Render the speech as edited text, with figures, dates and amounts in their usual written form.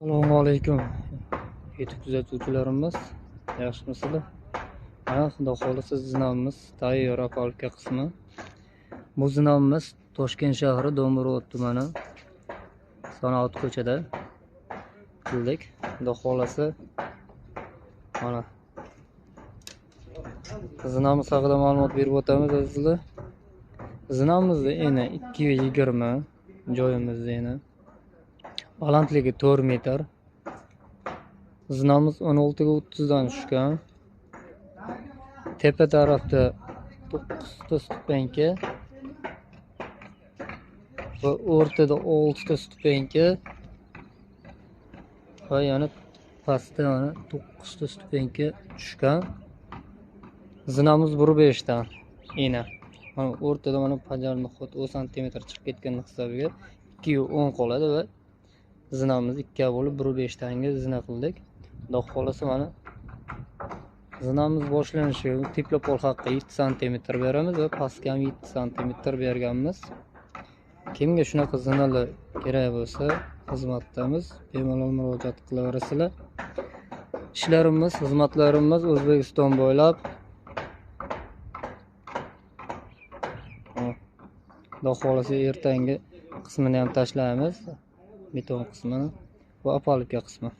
Assalomu alaykum. YouTube kuzatuvchilarimiz, yaxshimisizlar? Mana xudo xohlasa zinomimiz tayyor apalka qismi. Bu zinomimiz Toshkent shahri Do'murod tumani Sanoat ko'chada qildik. Xudo xohlasa mana zinomimiz haqida ma'lumot berib o'tamiz azizlar. Zinomimizda eni 220, joyimizda eni balandligi 4 metr. Zinamiz 16 ga 30 dan tushgan. Tepa tarafda 9 ta stupenka va o'rtada 6 ta stupenka va yana pastda mana 9 ta stupenka tushgan. Zinamiz 1.5 dan eni. Mana o'rtada mana pajarni xuddi 10 sm chiqib ketgan hisobiga 2.10 qoladi va zinamiz 2 bo'lib 1.5 tanga zina qildik. Xudo xohlasa mana zinamiz boshlanishiga teplopol haqqa 7 sm beramiz va pastga ham 7 sm berganmiz. Kimga shunaqa zinalar kerak bo'lsa, xizmatdamiz, bemalol murojaat qilaverasizlar. Ishlarimiz, xizmatlarimiz O'zbekiston bo'ylab. Xudo xohlasa ertangi qismini ham tashlaymiz, beton qismini va apalka qismi.